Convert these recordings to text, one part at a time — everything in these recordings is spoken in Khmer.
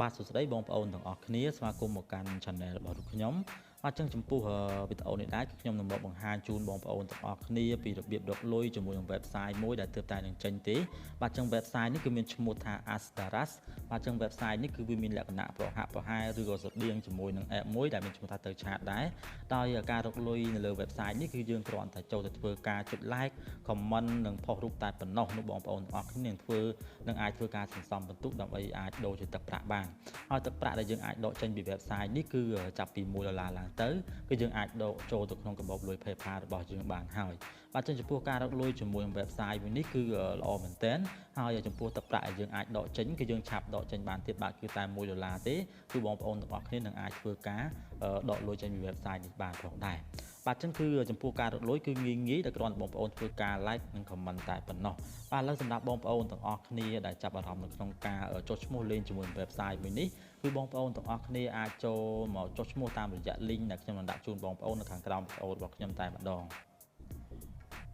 បាទសួស្តីបងប្អូនទាំងអស់គ្នាស្វាគមន៍មកកាន់ channel របស់រូបខ្ញុំបាទចឹងចំពោះវីដេអូនេះដែរគឺខ្ញុំនឹងមកបង្ហាញជូនបងប្អូនទាំងអស់គ្នាពីរបៀបរកលុយជាមួយនឹង website មួយដែលទើបតែនឹងចេញទេបាទចឹង website នេះគឺមានឈ្មោះថា Askdaraz បាទចឹង website នេះគឺវាមានលក្ខណៈប្រហាក់ប្រហែលឬក៏ស្រដៀងជាមួយនឹង app មួយដែលមានឈ្មោះថាទៅឆាតដែរដោយការរកលុយនៅលើ website នេះគឺយើងគ្រាន់តែចូលទៅធ្វើការចុច like comment និងផុសរូបតែប៉ុណ្ណោះនោះបងប្អូនទាំងអស់គ្នានឹងអាចធ្វើការសន្សំបន្ទុកដើម្បីអាចដូរជាទឹកប្រាក់បានហើយទឹកប្រាក់ដែលយើងអាចដកចេញពី website នេះគឺចាប់ពី$1ឡើងទៅគឺយើងអាចដកចូលទៅក្នុងកាបូបលុយ PayPal របស់យើងបានហើយបាទចំពោះការរកលុយជាមួយនឹង website មួយនេះគឺល្អមែនទែនហើយចំពោះទឹកប្រាក់ដែលយើងអាចដកចេញគឺយើងឆាប់ដកចេញបានទៀតបាទគឺតែ$1ទេគឺបងប្អូនទាំងអស់គ្នានឹងអាចធ្វើការដកលុយចេញពី website នេះបានផងដែរបាទចឹងគឺចំពោះការរកលុយគឺងាយៗដែលគ្រាន់តែបងប្អូនធ្វើការ like និង comment តែប៉ុណ្ណោះបាទឥឡូវសម្រាប់បងប្អូនទាំងអស់គ្នាដែលចាប់អារម្មណ៍នៅក្នុងការចុះឈ្មោះលេងជាមួយ website មួយនេះគឺបងប្អូនទាំងអស់គ្នាអាចចូលមកចុះឈ្មោះតាមរយៈ link ដែលខ្ញុំនឹងដាក់ជូនបងប្អូននៅខាងក្រោមវីដេអូរបស់ខ្ញុំតែម្ដង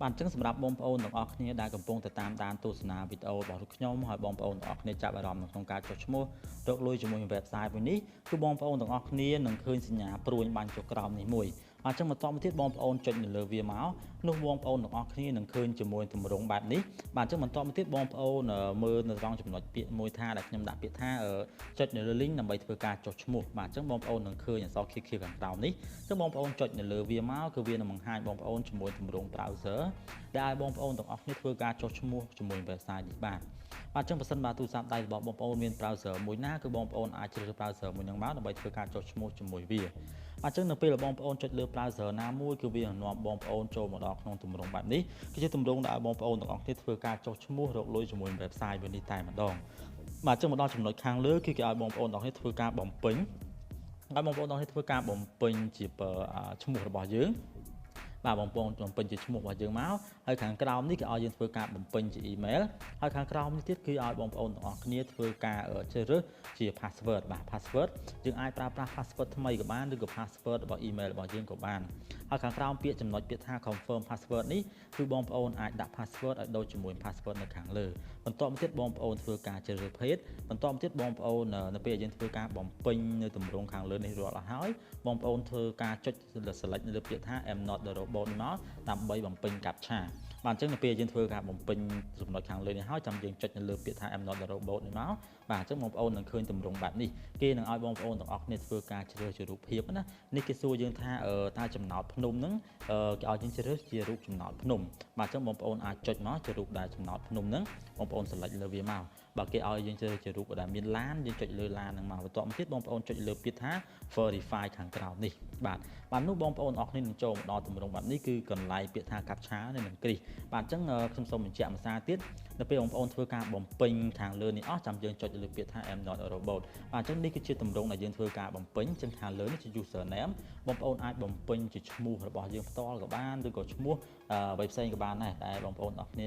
បាទអញ្ចឹងសម្រាប់បងប្អូនទាំងអស់គ្នាដែលកំពុងតែតាមដានទស្សនាវីដេអូរបស់ខ្ញុំហើយបងប្អូនទាំងអស់គ្នាចាប់អារម្មណ៍នៅក្នុងការចុះឈ្មោះរកលុយជាមួយនឹង website មួយនេះគឺបងប្អូនទាំងអស់គ្នានឹងឃើញសញ្ញាព្រួញបាញ់ចុះក្រោមនេះមួយអញ្ចឹងបន្តមកទៀតបងប្អូនចុចនៅលើវាមកនោះបងប្អូនទាំងអស់គ្នានឹងឃើញជាមួយទម្រង់បែបនេះបាទអញ្ចឹងបន្តមកទៀតបងប្អូនមើលនៅត្រង់ចំណុចពាក្យមួយថាដែលខ្ញុំដាក់ពាក្យថាចុចនៅលើ link ដើម្បីធ្វើការចុះឈ្មោះបាទអញ្ចឹងបងប្អូននឹងឃើញអក្សរខៀវៗខាងក្រោមនេះអញ្ចឹងបងប្អូនចុចនៅលើវាមកគឺវានឹងបង្ហាញបងប្អូនជាមួយទម្រង់ browser ដែលឲ្យបងប្អូនទាំងអស់គ្នាធ្វើការចុះឈ្មោះជាមួយ website នេះបាទអញ្ចឹងបើសិនបើទូរស័ព្ទដៃរបស់បងប្អូនមាន browser មួយណាគឺបងប្អូនអាចជ្រើសរើស browser មួយហ្នឹងមកដើម្បីធ្វើការចុះឈ្មោះជាមួយវាអញ្ចឹងនៅពេលដែលបងប្អូនចុចលើ browser ណាមួយគឺវានឹងនាំបងប្អូនចូលមកដល់ក្នុងទម្រង់បែបនេះគឺជាទម្រង់ដែលបងប្អូនទាំងអស់គ្នាធ្វើការចុះឈ្មោះរកលុយជាមួយ website មួយនេះតែម្ដងបាទអញ្ចឹងមកដល់ចំណុចខាងលើគឺគេឲ្យបងប្អូនទាំងអស់គ្នាធ្វើការបំពេញហើយបងប្អូនទាំងអស់គ្នាធ្វើការបំពេញជាឈ្មោះរបស់យើងបាទបងប្អូនបំពេញជាឈ្មោះរបស់យើងមកហើយខាងក្រោមនេះគេឲ្យយើងធ្វើការបំពេញជា email ហើយខាងក្រោមនេះទៀតគឺឲ្យបងប្អូនទាំងអស់គ្នាធ្វើការជ្រើសរើសជា password បាទ password យើងអាចប្រើប្រាស់ password ថ្មីក៏បានឬក៏ password របស់ email របស់យើងក៏បានហើយខាងក្រោមពាក្យចំណុចពាក្យថា confirm password នេះគឺបងប្អូនអាចដាក់ password ឲ្យដូចជាមួយ password នៅខាងលើបន្តមកទៀតបងប្អូនធ្វើការជ្រើសរើស page បន្តមកទៀតបងប្អូននៅពេលយើងធ្វើការបំពេញនៅទម្រង់ខាងលើនេះរាល់ហើយបងប្អូនធ្វើការចុច select នៅលើពាក្យថា I'm not the robot នេះមកដើម្បីបំពេញ captcha បាទអញ្ចឹងនៅពេលយើងធ្វើការបំពេញចំណុចខាងលើនេះហើយចាំយើងចុចនៅលើពាក្យថា I'm not the robot នេះមកបាទអញ្ចឹងបងប្អូននឹងឃើញទម្រង់បែបនេះគេនឹងឲ្យបងប្អូនទាំងអស់គ្នាធ្វើការជ្រើសជារូបភាពណានេះគេសួរយើងថាតើចំណោទភ្នំហ្នឹងគេឲ្យយើងជ្រើសជារូបចំណោទភ្នំបាទអញ្ចឹងបងប្អូនអាចចុចមកជារូបដែលចំណោទភ្នំហ្នឹងបងប្អូន select លើវាមកបើគេឲ្យយើងជ្រើសជារូបដែលមានឡានយើងចុចលើឡានហ្នឹងមកបន្ទាប់មកទៀតបងប្អូនចុចលើពាក្យថា verify ខាងក្រោមនេះបាទនោះបងប្អូនអរគ្នានឹងចូលមកដល់ទម្រង់បែបនេះគឺកន្លែងពាក្យថា captcha នឹងគ្រីសបាទអញ្ចឹងខ្ញុំសូមបញ្ជាក់មួយសារទៀតនៅពេលបងប្អូនធ្វើការបំពេញខាងលើនេះអស់ចាំយើងចុចលើពាក្យថា I'm not a robot បាទអញ្ចឹងនេះគឺជាទម្រង់ដែលយើងធ្វើការបំពេញអញ្ចឹងខាងលើនេះជា username បងប្អូនអាចបំពេញជាឈ្មោះរបស់យើងផ្ទាល់ក៏បានឬក៏ឈ្មោះអ្វីផ្សេងក៏បានដែរតែបងប្អូនអរគ្នា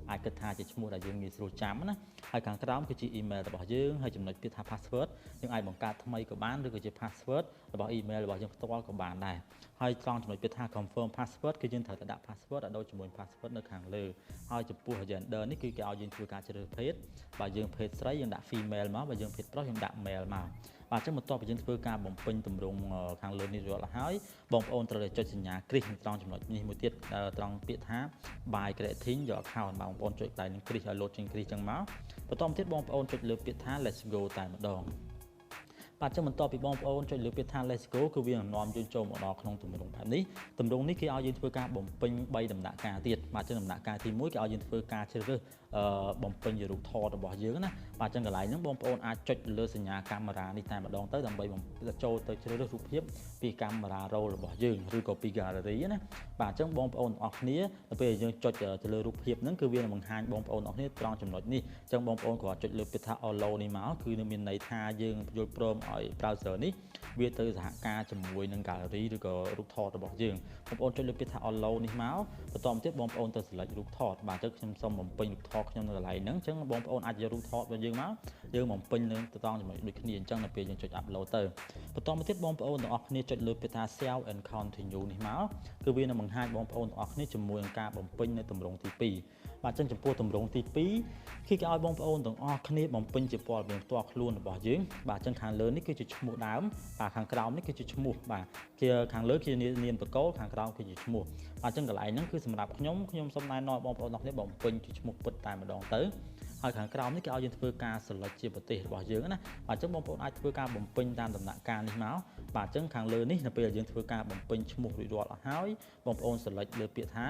អាចគិតថាជាឈ្មោះដែលយើងងាយស្រួលចាំណាហើយខាងក្រោមគឺជា email របស់យើងហើយចំណុចពាក្យថា password យើងអាចបង្កើតថ្មីក៏បានឬក៏ជា password របស់ email របស់យើងផ្ទាល់ក៏បានដែរហើយត្រង់ចំណុចពាក្យថា confirm password គឺយើងត្រូវតែដាក់ password ឲ្យដូចជាមួយ password នៅខាងលើហើយចំពោះ gender នេះគឺគេឲ្យយើងធ្វើការជ្រើសភេទបើយើងភេទស្រីយើងដាក់ female មកបើយើងភេទប្រុសយើងដាក់ male មកបាទអញ្ចឹងបន្ទាប់ពីយើងធ្វើការបំពេញទម្រង់ខាងលើនេះរាល់ហើយបងប្អូនត្រូវតែចុចសញ្ញាគ្រីសត្រង់ចំណុចនេះមួយទៀតត្រង់ពាក្យថា by creating your account បងប្អូនចុចដៃនឹងគ្រីសឲ្យលោតចេញគ្រីសចឹងមកបន្តមកទៀតបងប្អូនចុចលើពាក្យថា let's go តែម្ដងបាទចឹងបន្ទាប់ពីបងប្អូនចុចលើពាក្យថា let's go គឺវានឹងនាំយើងចូលមកដល់ក្នុងទម្រង់បែបនេះទម្រង់នេះគេឲ្យយើងធ្វើការបំពេញ3ដំណាក់កាលទៀតបាទចឹងដំណាក់កាលទី1គេឲ្យយើងធ្វើការជ្រើសរើសបំពេញជារូបថតរបស់យើងណាបាទចឹងកន្លែងហ្នឹងបងប្អូនអាចចុចលើសញ្ញាកាមេរ៉ានេះតែម្ដងទៅដើម្បីចូលទៅជ្រើសរើសរូបភាពពីកាមេរ៉ា roll របស់យើងឬក៏ពី gallery ណាបាទចឹងបងប្អូនទាំងអស់គ្នាទៅពេលយើងចុចទៅលើរូបភាពហ្នឹងគឺវានឹងបង្ហាញបងប្អូនទាំងអស់គ្នាត្រង់ចំណុចនេះចឹងបងប្អូនគ្រាន់ចុចលើពាក្យថា allow នេះមកគឺនឹងមានន័យថាយើងយល់ព្រមឲ្យ browser នេះវាទៅសហការជាមួយនឹង gallery ឬក៏រូបថតរបស់យើងបងប្អូនចុចលើពាក្យថា allow នេះមកបន្តមកទៀតបងប្អូនទៅ select រូបថតបាទអញ្ចឹងខ្ញុំសូមបំពេញរូបថតខ្ញុំនៅកន្លែងហ្នឹងអញ្ចឹងបងប្អូនអាចយករូបថតរបស់យើងមកយើងបំពេញនឹងត្រង់ចំណុចដូចគ្នាអញ្ចឹងនៅពេលយើងចុច upload ទៅបន្តមកទៀតបងប្អូនទាំងអស់គ្នាចុចលើពាក្យថា save and continue នេះមកគឺវានឹងបង្ហាញបងប្អូនទាំងអស់គ្នាជាមួយនឹងការបំពេញនៅទម្រង់ទី2 បាទចឹងចំពោះទម្រង់ទី2គឺគេឲ្យបងប្អូនទាំងអស់គ្នាបំពេញជាព័ត៌មានផ្ទាល់ខ្លួនរបស់យើងបាទចឹងខាងលើនេះគឺជាឈ្មោះដើមបាទខាងក្រោមនេះគឺជាឈ្មោះបាទគេខាងលើជានាមតកូលខាងក្រោមគឺជាឈ្មោះបាទចឹងកន្លែងហ្នឹងគឺសម្រាប់ខ្ញុំសូមណែនាំបងប្អូនទាំងគ្នាបំពេញជាឈ្មោះពិតតែម្ដងទៅហើយខាងក្រោមនេះគេឲ្យយើងធ្វើការ select ជាប្រទេសរបស់យើងណាបាទអញ្ចឹងបងប្អូនអាចធ្វើការបំពេញតាមដំណាក់កាលនេះមកបាទអញ្ចឹងខាងលើនេះនៅពេលយើងធ្វើការបំពេញឈ្មោះរួចរាល់អស់ហើយបងប្អូន select លើពាក្យថា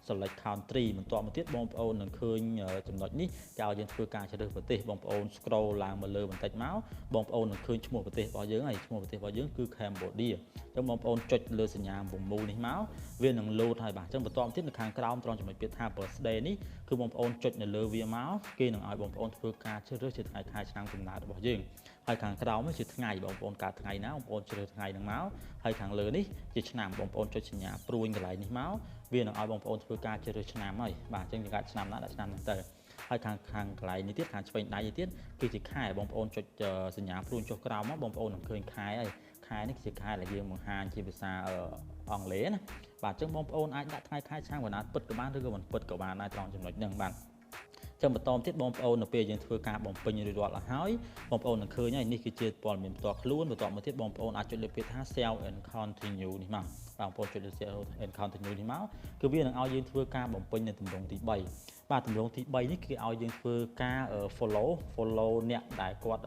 select country បន្ទាប់មកទៀតបងប្អូននឹងឃើញចំណុចនេះគេឲ្យយើងធ្វើការជ្រើសប្រទេសបងប្អូន scroll ឡើងមកលើបន្តិចមកបងប្អូននឹងឃើញឈ្មោះប្រទេសរបស់យើងហើយឈ្មោះប្រទេសរបស់យើងគឺ Cambodia អញ្ចឹងបងប្អូនចុចលើសញ្ញាបំមូលនេះមកវានឹង load ហើយបាទអញ្ចឹងបន្ទាប់ទៀតនៅខាងក្រោមត្រង់ចំណុចពាក្យថា birthday នេះគឺបងប្អូនចុចនៅលើវាមកគេនឹងឲ្យបងប្អូនធ្វើការជ្រើសរើសជាថ្ងៃខែឆ្នាំកំណើតរបស់យើងហើយខាងក្រោមនេះជាថ្ងៃបងប្អូនកើតថ្ងៃណាបងប្អូនជ្រើសថ្ងៃហ្នឹងមកហើយខាងលើនេះជាឆ្នាំបងប្អូនចុចសញ្ញាព្រួញកន្លែងនេះមកវានឹងឲ្យបងប្អូនធ្វើការជ្រើសរើសឆ្នាំហើយបាទអញ្ចឹងយើងកាត់ឆ្នាំណាដាក់ឆ្នាំហ្នឹងទៅហើយខាងកន្លែងនេះទៀតខាងឆ្វេងដៃនេះទៀតគឺជាខែបងប្អូនចុចសញ្ញាព្រួញចុះក្រោមមកបងប្អូននឹងឃើញខែហើយខែនេះគឺជាខែដែលយើងបង្ហាញជាភាសាអង់គ្លេសណាបាទអញ្ចឹងបងប្អូនអាចដាក់ថ្ងៃខែឆ្នាំកំណើតពិតក៏បានឬក៏មិនពិតក៏បានដែរត្រង់ចំណុចហ្នឹងបាទចឹងបន្តទៀតបងប្អូននៅពេលយើងធ្វើការបំពេញរួចរាល់អស់ហើយបងប្អូននឹងឃើញហើយនេះគឺជាព័ត៌មានផ្ទាល់ខ្លួនបន្តមកទៀតបងប្អូនអាចចុចលើពាក្យថា save and continue នេះមកបងប្អូនចុចលើ save and continue នេះមកគឺវានឹងឲ្យយើងធ្វើការបំពេញនៅទម្រង់ទី3បាទទម្រង់ទី3នេះគឺឲ្យយើងធ្វើការ follow អ្នកដែលគាត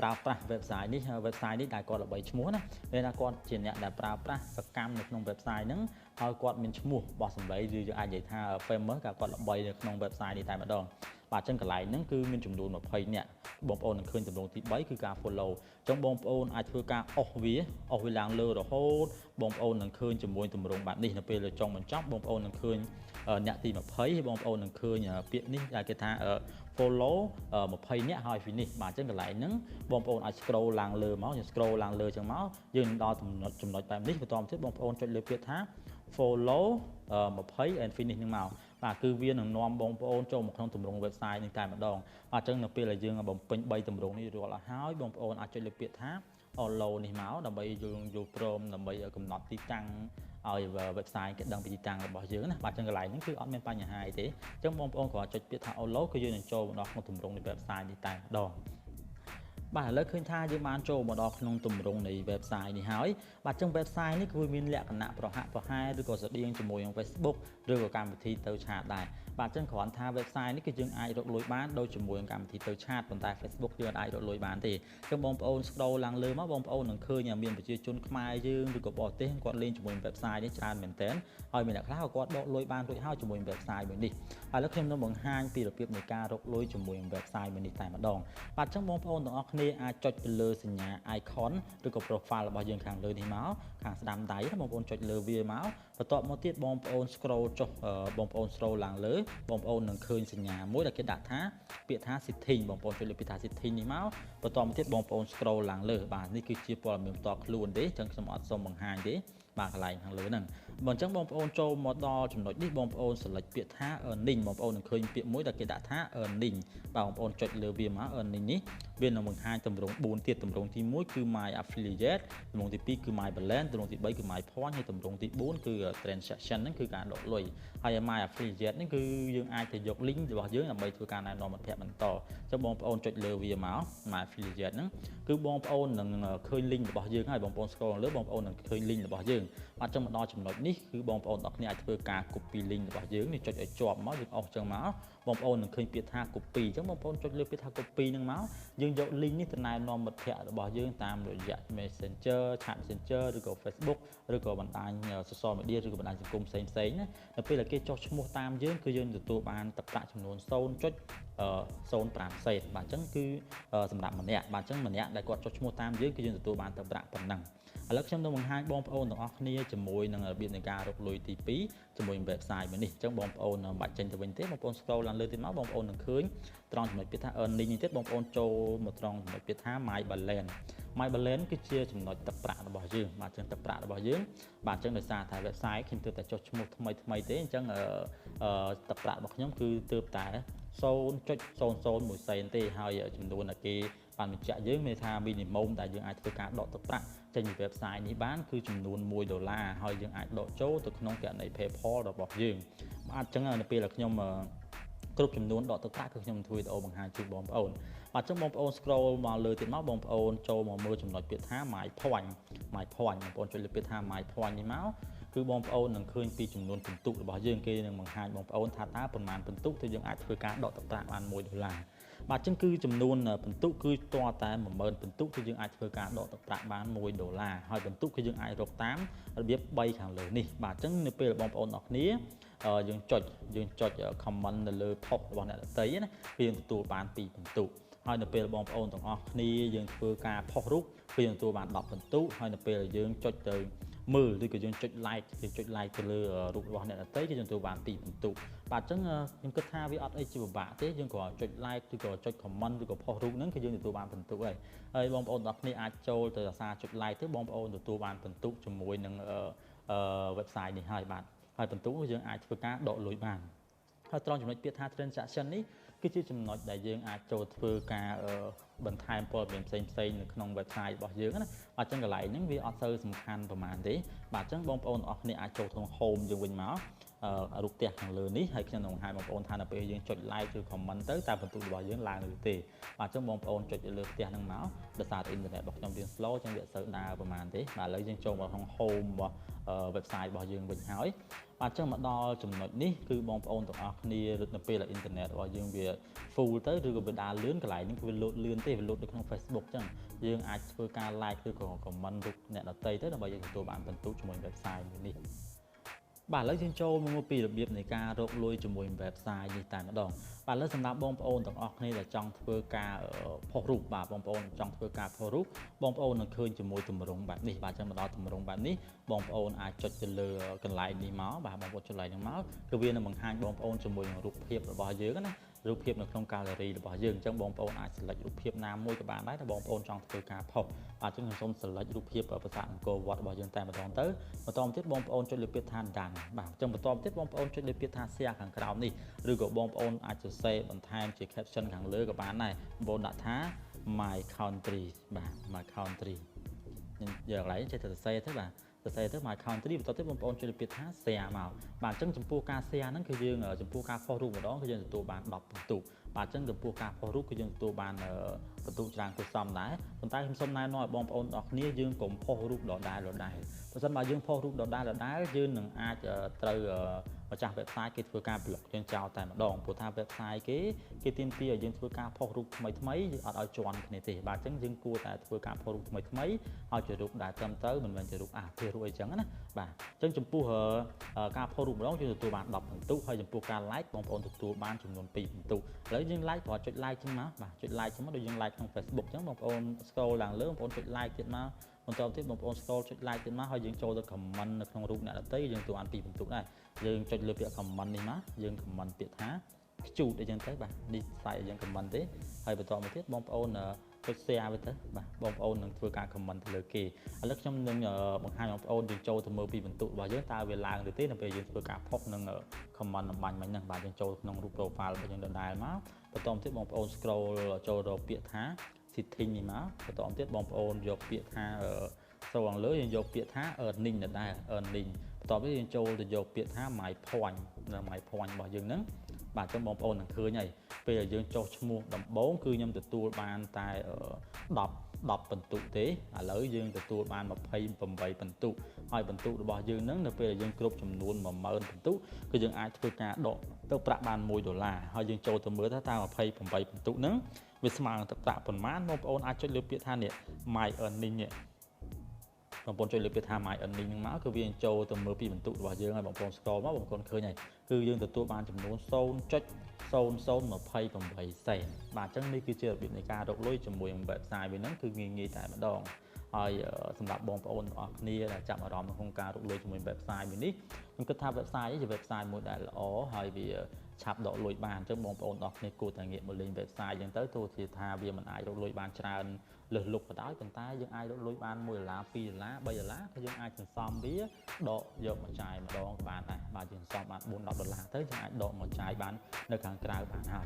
់ប្រើប្រាស់ website នេះ website នេះដែលគាត់ល្បីឈ្មោះណាពេលថាគាត់ជាអ្នកដែលប្រើប្រាស់សកម្មនៅក្នុង website ហ្នឹងហើយគាត់មានឈ្មោះបោះសម្លេងឬយើងអាចនិយាយថា famous គាត់ល្បីនៅក្នុង website នេះតែម្ដងបាទអញ្ចឹងកន្លែងហ្នឹងគឺមានចំនួន20នាក់បងប្អូននឹងឃើញទម្រង់ទី3គឺការ follow អញ្ចឹងបងប្អូនអាចធ្វើការអស់វាឡើងលើរហូតបងប្អូននឹងឃើញជាមួយទម្រង់បែបនេះនៅពេលចុងបញ្ចប់បងប្អូននឹងឃើញអ្នកទី20បងប្អូននឹងឃើញពាក្យនេះដែលគេថា follow 20នាក់ហើយ finish បាទអញ្ចឹងកន្លែងហ្នឹងបងប្អូនអាច scroll ឡើងលើមកយើង scroll ឡើងលើអញ្ចឹងមកយើងនឹងដល់ចំណុចបែបនេះបន្តមកទៀតបងប្អូនចុចលើពាក្យថា follow 20 and finish ហ្នឹងមកបាទគឺវានឹងនាំបងប្អូនចូលមកក្នុងទម្រង់ website នេះតែម្ដងបាទអញ្ចឹងនៅពេលដែលយើងបំពេញ3ទម្រង់នេះរាល់អស់ហើយបងប្អូនអាចចុចលើពាក្យថា follow នេះមកដើម្បីយើងយល់ព្រមដើម្បីកំណត់ទីតាំងឲ្យ website គេដឹងពីទីតាំងរបស់យើងណាបាទអញ្ចឹងកន្លែងហ្នឹងគឺអត់មានបញ្ហាអីទេអញ្ចឹងបងប្អូនគ្រាន់ចុចពាក្យថា follow គឺយើងនឹងចូលមកដល់ក្នុងទម្រង់នៃ website នេះតែម្ដងបាទឥឡូវឃើញថាយើងបានចូលមកដល់ក្នុងទម្រង់នៃ website នេះហើយបាទអញ្ចឹង website នេះគឺមានលក្ខណៈប្រហាក់ប្រហែលឬក៏ស្តៀងជាមួយនឹង Facebook ឬក៏កម្មវិធីទៅឆាតដែរបាទអញ្ចឹងគ្រាន់ថា website នេះគឺយើងអាចរកលុយបានដូចជាមួយនឹងកម្មវិធីទៅឆាតប៉ុន្តែ Facebook យើងអាចរកលុយបានទេអញ្ចឹងបងប្អូន scroll ឡើងលើមកបងប្អូននឹងឃើញមានប្រជាជនខ្មែរយើងឬក៏បរទេសគាត់លេងជាមួយនឹង website នេះច្រើនមែនទែនហើយមានអ្នកខ្លះក៏គាត់ដកលុយបានរួចហើយជាមួយនឹង website មួយនេះហើយឥឡូវខ្ញុំនឹងបង្ហាញពីរបៀបនៃការរកលុយជាមួយនឹង website មួយនេះតែម្ដងបាទអញ្ចឹងបងប្អូនទាំងអស់គ្នាអាចចុចទៅលើសញ្ញា icon ឬក៏ profile របស់យើងខាងលើនេះមកខាងស្ដាំដៃបងប្អូនចុចលើវាមកបន្ទាប់មកទៀតបងប្អូន scroll ចុះបងប្អូន scroll ឡើងលើបងប្អូននឹងឃើញសញ្ញាមួយដែលគេដាក់ថាពាក្យថា setting បងប្អូនចុចលើពាក្យថា setting នេះមកបន្ទាប់មកទៀតបងប្អូន scroll ឡើងលើបាទនេះគឺជាព័ត៌មានផ្ទាល់ខ្លួនទេអញ្ចឹងខ្ញុំអត់សូមបង្ហាញទេបាទកន្លែងខាងលើហ្នឹងបើអញ្ចឹងបងប្អូនចូលមកដល់ចំណុចនេះបងប្អូន select ពាក្យថា earning បងប្អូននឹងឃើញពាក្យមួយដែលគេដាក់ថា earning បាទបងប្អូនចុចលើវាមក earning នេះវានឹងបង្ហាញទម្រង់4ទៀតទម្រង់ទី1គឺ my affiliate ទម្រង់ទី2គឺ my balance ទម្រង់ទី3គឺ my point ហើយទម្រង់ទី4គឺ transaction ហ្នឹងគឺការដកលុយហើយ my affiliate នេះគឺយើងអាចទៅយក link របស់យើងដើម្បីធ្វើការណែនាំមិត្តភ័ក្តិបន្តអញ្ចឹងបងប្អូនចុចលើវាមក my affiliate ហ្នឹងគឺបងប្អូននឹងឃើញ link របស់យើងហើយបងប្អូន scroll លើបងប្អូននឹងឃើញ link របស់យើងបាទអញ្ចឹងមកដល់ចំណុចនេះគឺបងប្អូនទាំងគ្នាអាចធ្វើការ copy link របស់យើងនេះចុចឲ្យជាប់មកយើងអស់អញ្ចឹងមកបងប្អូននឹងឃើញពាក្យថា copy អញ្ចឹងបងប្អូនចុចលើពាក្យថា copy ហ្នឹងមកយើងយក link នេះទៅណែនាំមិត្តភ័ក្តិរបស់យើងតាមរយៈ Messenger, Chat Messenger ឬក៏ Facebook ឬក៏បណ្ដាញ social media ឬក៏បណ្ដាញសង្គមផ្សេងៗណានៅពេលដែលគេចុះឈ្មោះតាមយើងគឺយើងទទួលបានទឹកប្រាក់ចំនួន 0.05 សេនបាទអញ្ចឹងគឺសម្រាប់ម្នាក់បាទអញ្ចឹងម្នាក់ដែលគាត់ចុះឈ្មោះតាមយើងគឺយើងទទួលបានទឹកប្រាក់ប៉ុណ្ណឹងឥឡូវខ្ញុំនឹងបង្ហាញបងប្អូនទាំងអស់គ្នាជាមួយនឹងរបៀបនៃការរកលុយទី2ជាមួយនឹង website មួយនេះអញ្ចឹងបងប្អូនមិនបាច់ចេញទៅវិញទេបងប្អូន scroll ឡើងលើទៀតមកបងប្អូននឹងឃើញត្រង់ចំណុចពាក្យថា earning នេះទៀតបងប្អូនចូលមកត្រង់ចំណុចពាក្យថា my balance គឺជាចំណុចទឹកប្រាក់របស់យើងបាទអញ្ចឹងទឹកប្រាក់របស់យើងបាទអញ្ចឹងដោយសារតែ website ខ្ញុំទើបតែចុះឈ្មោះថ្មីទេអញ្ចឹងទឹកប្រាក់របស់ខ្ញុំគឺទើបតែ 0.001 សេនទេហើយចំនួនដែលគេបានបញ្ជាក់យើងមានថា minimum ដែលយើងអាចធ្វើការដកទឹកប្រាក់ចេញពី website នេះបានគឺចំនួន$1ហើយយើងអាចដកចូលទៅក្នុងគណនី PayPal របស់យើងបាទអញ្ចឹងនៅពេលដែលខ្ញុំ គ្រប់ចំនួនដកទឹកប្រាក់គឺខ្ញុំធ្វើវីដេអូបង្ហាញជូនបងប្អូនបាទចឹងបងប្អូន scroll មកលើទៀតមកបងប្អូនចូលមកមើលចំណុចពាក្យថា my point បងប្អូនចុចលើពាក្យថា my point នេះមកគឺបងប្អូននឹងឃើញពីចំនួនពិន្ទុរបស់យើងគេនឹងបង្ហាញបងប្អូនថាតើប៉ុន្មានពិន្ទុទៅយើងអាចធ្វើការដកទឹកប្រាក់បាន$1បាទចឹងគឺចំនួនពិន្ទុគឺតរតែ10000ពិន្ទុគឺយើងអាចធ្វើការដកទឹកប្រាក់បាន$1ហើយពិន្ទុគឺយើងអាចរកតាមរបៀប3ខាងលើនេះបាទចឹងនៅពេលបងប្អូនអរគ្នាយើងចុច comment នៅលើ post របស់អ្នកដទៃណាគឺយើងទទួលបាន2ពិន្ទុហើយនៅពេលបងប្អូនទាំងអស់គ្នាយើងធ្វើការផុសរូបគឺយើងទទួលបាន10ពិន្ទុហើយនៅពេលយើងចុចទៅមើលឬក៏យើងចុច like ទៅលើរូបរបស់អ្នកដទៃគឺយើងទទួលបាន2ពិន្ទុបាទអញ្ចឹងខ្ញុំគិតថាវាអត់អីជាពិបាកទេយើងគ្រាន់ចុច like ឬក៏ចុច comment ឬក៏ផុសរូបហ្នឹងគឺយើងទទួលបានពិន្ទុហើយបងប្អូនទាំងអស់គ្នាអាចចូលទៅអាសាចុច like ទៅបងប្អូនទទួលបានពិន្ទុជាមួយនឹងwebsite នេះហើយបាទហើយពិន្ទុយើងអាចធ្វើការដកលុយបានហើយត្រង់ចំណុចពាក្យថា transaction នេះគឺជាចំណុចដែលយើងអាចចូលធ្វើការបន្ថែមព័ត៌មានផ្សេងនៅក្នុង website របស់យើងណាបាទអញ្ចឹងកន្លែងហ្នឹងវាអត់សូវសំខាន់ប្រហែលទេបាទអញ្ចឹងបងប្អូនទាំងអស់គ្នាអាចចូលក្នុង home យើងវិញមករូបផ្ទះខាងលើនេះហើយខ្ញុំនឹងបង្ហាញបងប្អូនថានៅពេលយើងចុច like ឬ comment ទៅតើពិន្ទុរបស់យើងឡើងឬទេបាទអញ្ចឹងបងប្អូនចុចលើផ្ទះហ្នឹងមកដោយសារតែអ៊ីនធឺណិតរបស់ខ្ញុំវា slow អញ្ចឹងវាអត់សូវដើរប្រហែលទេបាទឥឡូវយើងចូលមកក្នុង home របស់ website របស់យើងវិញហើយបាទអញ្ចឹងមកដល់ចំណុចនេះគឺបងប្អូនទាំងអស់គ្នារត់នៅពេលអ៊ីនធឺណិតរបស់យើងវា full ទៅឬក៏វាដើរលឿនកន្លែងនេះគឺវាលោតលឿនទេវាលោតនៅក្នុង Facebook អញ្ចឹងយើងអាចធ្វើការ like ឬក៏ comment រូបអ្នកដទៃទៅដើម្បីយើងទទួលបានពិន្ទុជាមួយ website នេះបាទឥឡូវយើងចូលមកពីរបៀបនៃការរកលុយជាមួយ website នេះតែម្ដងបាទឥឡូវសម្រាប់បងប្អូនទាំងអស់គ្នាដែលចង់ធ្វើការផុសរូបបាទបងប្អូនចង់ធ្វើការផុសរូបបងប្អូននឹងឃើញជាមួយទម្រង់បែបនេះបាទអញ្ចឹងមកដល់ទម្រង់បែបនេះបងប្អូនអាចចុចទៅលើកន្លែងនេះមកបាទបងប្អូនចុចកន្លែងហ្នឹងមកគឺវានឹងបង្ហាញបងប្អូនជាមួយនឹងរូបភាពរបស់យើងណារូបភាពនៅក្នុង gallery របស់យើងអញ្ចឹងបងប្អូនអាច select រូបភាពណាមួយក៏បានដែរតែបងប្អូនចង់ធ្វើការផុសបាទអញ្ចឹងខ្ញុំសូម select រូបភាពប្រាសាទអង្គរវត្តរបស់យើងតែម្ដងទៅបន្តមកទៀតបងប្អូនចុចលើពាក្យថា done បាទអញ្ចឹងបន្តមកទៀតបងប្អូនចុចលើពាក្យថា share ខាងក្រោមនេះឬក៏បងប្អូនអាចសរសេរបន្ថែមជា caption ខាងលើក៏បានដែរបងប្អូនដាក់ថា my country បាទ my country យើងកន្លែងចេះតែសរសេរទៅបាទសរសេរទៅ my country បន្តទៀតបងប្អូនចុចលើពាក្យថា share មកបាទអញ្ចឹងចំពោះការ share ហ្នឹងគឺយើងចំពោះការផុសរូបម្ដងគឺយើងទទួលបាន10ពិន្ទុបាទអញ្ចឹងចំពោះការផុសរូបគឺយើងទទួលបានពិន្ទុច្រើនគួរសមដែរប៉ុន្តែខ្ញុំសូមណែនាំឲ្យបងប្អូនទាំងអស់គ្នាយើងកុំផុសរូបដដែលបើមិនបើយើងផុសរូបដដែលយើងនឹងអាចត្រូវម្ចាស់ website គេធ្វើការ block យើងចោលតែម្ដងព្រោះថា website គេទាមទារឲ្យយើងធ្វើការផុសរូបថ្មីអត់ឲ្យជាន់គ្នាទេបាទអញ្ចឹងយើងគួរតែធ្វើការផុសរូបថ្មីឲ្យជារូបដែលត្រឹមត្រូវមិនមែនជារូបអាភារូបអីចឹងណាបាទអញ្ចឹងចំពោះការផុសរូបម្ដងយើងទទួលបាន10ពិន្ទុហើយចំពោះការ like បងប្អូនទទួលបានចំនួន2ពិន្ទុឥឡូវយើង like គ្រាន់ចុច like ចឹងមកបាទចុច like ចឹងមកដូចយើង like ក្នុង Facebook ចឹងបងប្អូន scroll ឡើងលើបងប្អូនចុច like ទៀតមកបន្តទៀតបងប្អូន scroll ចុច like ទៀតមកហើយយើងចូលទៅ comment នៅក្នុងរូបអ្នកដទៃយើងទទួលបាន2ពិន្ទុដែរយើងចុចលើពាក្យ comment នេះមកយើង comment ពាក្យថាខ្ជូតអីចឹងទៅបាទនេះខ្សែយើង comment ទេហើយបន្តមកទៀតបងប្អូនចុច share វាទៅបាទបងប្អូននឹងធ្វើការ comment ទៅលើគេឥឡូវខ្ញុំនឹងបង្ហាញបងប្អូនយើងចូលទៅមើលពីពិន្ទុរបស់យើងតើវាឡើងឬទេនៅពេលយើងធ្វើការផុសនឹង comment អំបញ្ញមិញហ្នឹងបាទយើងចូលក្នុងរូប profile របស់យើងដដែលមកបន្តមកទៀតបងប្អូន scroll ចូលរកពាក្យថា setting នេះមកបន្តមកទៀតបងប្អូនយកពាក្យថាចូលខាងលើយើងយកពាក្យថា earning ដដែល earning បន្ទាប់មកយើងចូលទៅយកពាក្យថា my point នៅ my point របស់យើងហ្នឹងបាទអញ្ចឹងបងប្អូននឹងឃើញហើយពេលយើងចុះឈ្មោះដំបូងគឺខ្ញុំទទួលបានតែ10ពិន្ទុទេឥឡូវយើងទទួលបាន28ពិន្ទុហើយពិន្ទុរបស់យើងហ្នឹងនៅពេលយើងគ្រប់ចំនួន10000ពិន្ទុគឺយើងអាចធ្វើការដកទៅប្រាក់បាន$1ហើយយើងចូលទៅមើលថាតើ28ពិន្ទុហ្នឹងវាស្មើនឹងទឹកប្រាក់ប៉ុន្មានបងប្អូនអាចចុចលើពាក្យថានេះ my earning នេះបងប្អូនចុចលើពាក្យថា my earning ហ្នឹងមកគឺវាចូលទៅមើលពីពិន្ទុរបស់យើងហើយបងប្អូន scroll មកបងប្អូនឃើញហើយគឺយើងទទួលបានចំនួន0.0028 សេនបាទអញ្ចឹងនេះគឺជារបៀបនៃការរកលុយជាមួយនឹង website វាហ្នឹងគឺងាយតែម្ដងហើយសម្រាប់បងប្អូនទាំងអស់គ្នាដែលចាប់អារម្មណ៍ក្នុងការរកលុយជាមួយ website មួយនេះខ្ញុំគិតថា website នេះជា website មួយដែលល្អហើយវាឆាប់ដកលុយបានអញ្ចឹងបងប្អូនទាំងអស់គ្នាគួរតែងាកមកលេង website អញ្ចឹងទៅទោះជាថាវាមិនអាចរកលុយបានច្រើនលើសលុបក៏ដោយប៉ុន្តែយើងអាចរកលុយបាន$1 $2 $3ក៏យើងអាចសន្សំវាដកយកមកចាយម្ដងក៏បានដែរបាទយើងសន្សំបាន$4-10ទៅយើងអាចដកមកចាយបាននៅខាងក្រៅបានហើយ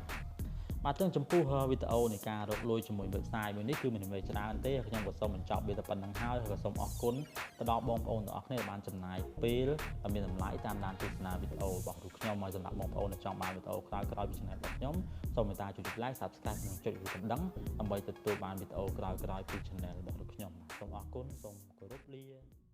បាទទាំងចំពោះវីដេអូនៃការរកលុយជាមួយ website មួយនេះគឺមិនមែនច្រើនទេខ្ញុំក៏សូមបញ្ចប់វាតែប៉ុណ្្នឹងហើយក៏សូមអរគុណទៅដល់បងប្អូនទាំងអស់គ្នាដែលបានចំណាយពេលដែលមានតម្លៃតាមដានទស្សនាវីដេអូរបស់ខ្ញុំហើយសម្រាប់បងប្អូនដែលចង់បានវីដេអូក្រោយៗពី channel របស់ខ្ញុំសូមមេត្តាចុច like subscribe និងចុចរូបកណ្ដឹងដើម្បីទទួលបានវីដេអូក្រោយៗពី channel របស់ខ្ញុំសូមអរគុណសូមគោរពលា